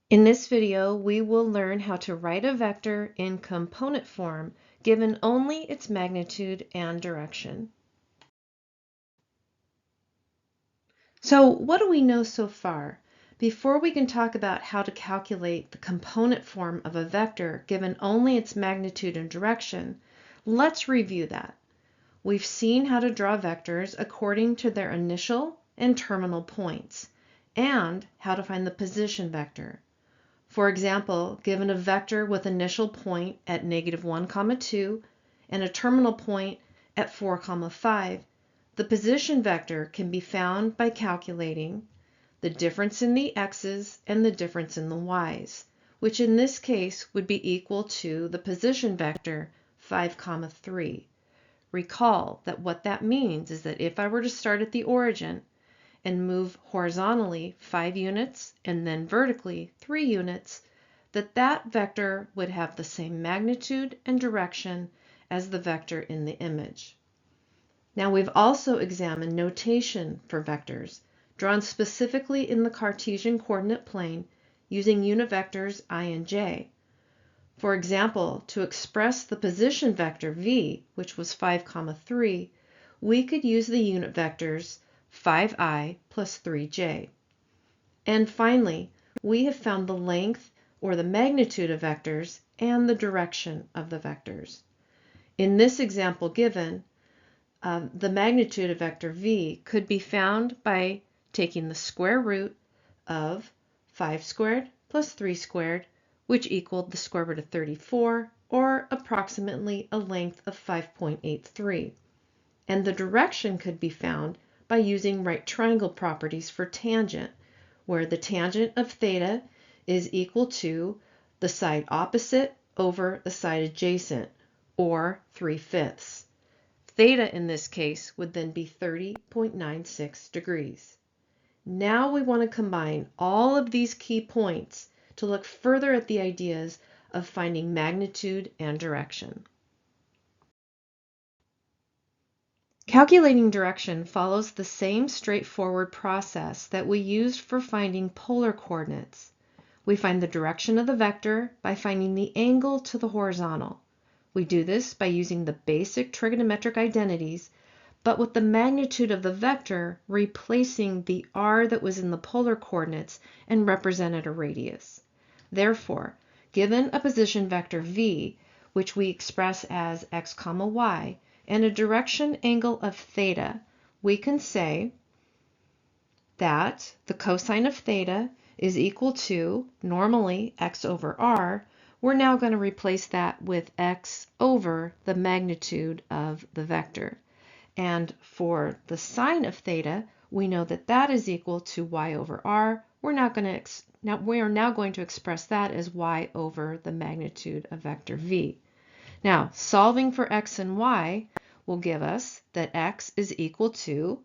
In this video, we will learn how to write a vector in component form given only its magnitude and direction. So what do we know so far? Before we can talk about how to calculate the component form of a vector given only its magnitude and direction, let's review that. We've seen how to draw vectors according to their initial and terminal points, and how to find the position vector. For example, given a vector with initial point at -1, 2 and a terminal point at 4, 5, the position vector can be found by calculating the difference in the x's and the difference in the y's, which in this case would be equal to the position vector 5, 3. Recall that what that means is that if I were to start at the origin and move horizontally 5 units and then vertically 3 units, that vector would have the same magnitude and direction as the vector in the image. Now we've also examined notation for vectors, drawn specifically in the Cartesian coordinate plane using unit vectors I and j. For example, to express the position vector v, which was 5, 3, we could use the unit vectors 5i plus 3j. And finally, we have found the length or the magnitude of vectors and the direction of the vectors. In this example given, the magnitude of vector v could be found by taking the square root of 5 squared plus 3 squared, which equaled the square root of 34, or approximately a length of 5.83. And the direction could be found by using right triangle properties for tangent, where the tangent of theta is equal to the side opposite over the side adjacent, or 3/5. Theta in this case would then be 30.96 degrees. Now we want to combine all of these key points to look further at the ideas of finding magnitude and direction. Calculating direction follows the same straightforward process that we used for finding polar coordinates. We find the direction of the vector by finding the angle to the horizontal. We do this by using the basic trigonometric identities, but with the magnitude of the vector replacing the r that was in the polar coordinates and represented a radius. Therefore, given a position vector v, which we express as x, y, and a direction angle of theta, we can say that the cosine of theta is equal to, normally, x over r. We're now going to replace that with x over the magnitude of the vector. And for the sine of theta, we know that that is equal to y over r. We are now going to express that as y over the magnitude of vector v. Now, solving for x and y will give us that x is equal to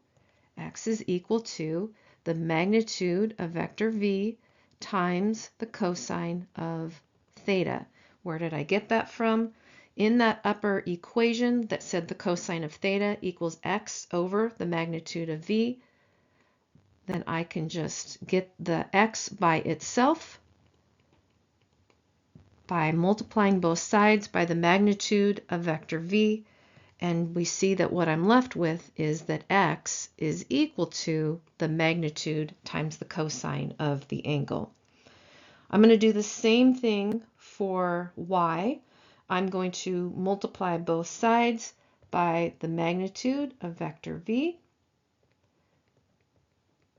the magnitude of vector v times the cosine of theta. Where did I get that from? In that upper equation that said the cosine of theta equals x over the magnitude of v, then I can just get the x by itself by multiplying both sides by the magnitude of vector v, and we see that what I'm left with is that x is equal to the magnitude times the cosine of the angle. I'm going to do the same thing for y. I'm going to multiply both sides by the magnitude of vector v.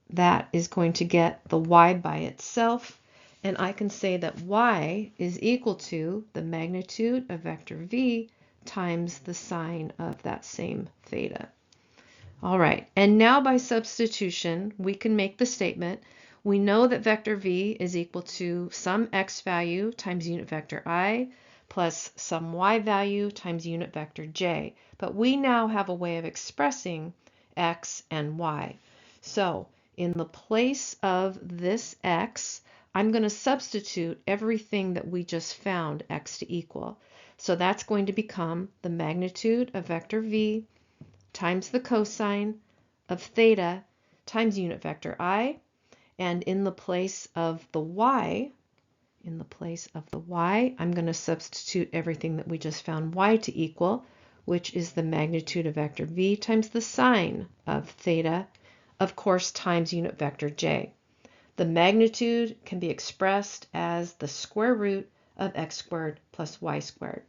That is going to get the y by itself, and I can say that y is equal to the magnitude of vector v times the sine of that same theta. All right, and now by substitution, we can make the statement. We know that vector v is equal to some x value times unit vector I plus some y value times unit vector j. But we now have a way of expressing x and y. So in the place of this x, I'm going to substitute everything that we just found x to equal. So that's going to become the magnitude of vector v times the cosine of theta times unit vector I. And in the place of the y, In the place of the y, I'm going to substitute everything that we just found y to equal, which is the magnitude of vector v times the sine of theta, of course, times unit vector j. The magnitude can be expressed as the square root of x squared plus y squared.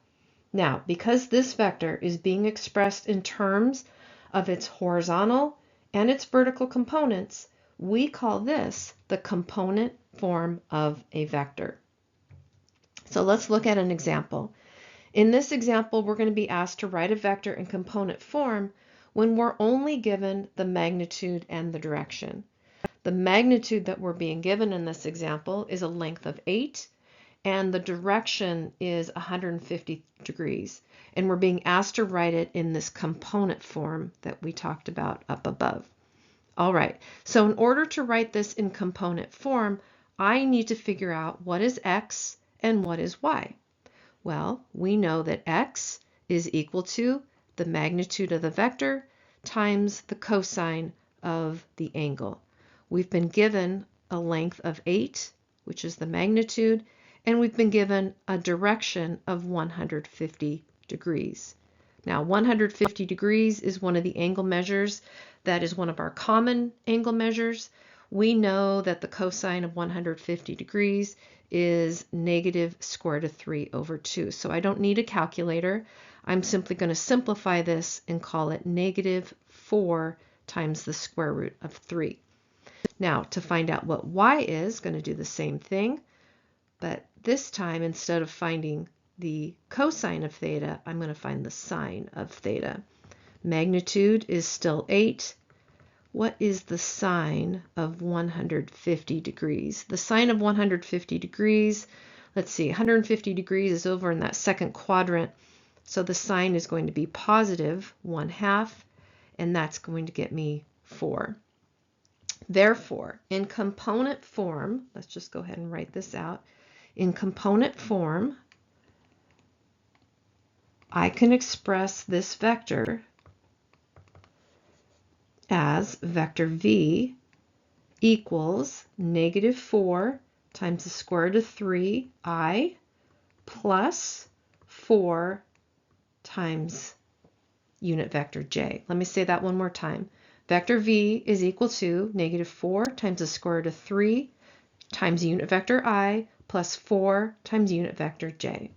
Now, because this vector is being expressed in terms of its horizontal and its vertical components, we call this the component form of a vector. So let's look at an example. In this example, we're going to be asked to write a vector in component form when we're only given the magnitude and the direction. The magnitude that we're being given in this example is a length of 8, and the direction is 150 degrees. And we're being asked to write it in this component form that we talked about up above. All right, so in order to write this in component form, I need to figure out what is x and what is y. Well, we know that x is equal to the magnitude of the vector times the cosine of the angle. We've been given a length of 8, which is the magnitude, and we've been given a direction of 150 degrees. Now, 150 degrees is one of the angle measures that is one of our common angle measures. We know that the cosine of 150 degrees is negative square root of 3 over 2. So I don't need a calculator. I'm simply going to simplify this and call it negative 4 times the square root of 3. Now, to find out what y is, going to do the same thing, but this time instead of finding the cosine of theta, I'm going to find the sine of theta. Magnitude is still 8. What is the sine of 150 degrees? The sine of 150 degrees, let's see, 150 degrees is over in that second quadrant, so the sine is going to be positive 1/2, and that's going to get me 4. Therefore, in component form, let's just go ahead and write this out. In component form, I can express this vector as vector v equals negative 4 times the square root of 3i plus 4 times unit vector j. Let me say that one more time. Vector v is equal to negative 4 times the square root of 3 times unit vector I plus 4 times unit vector j.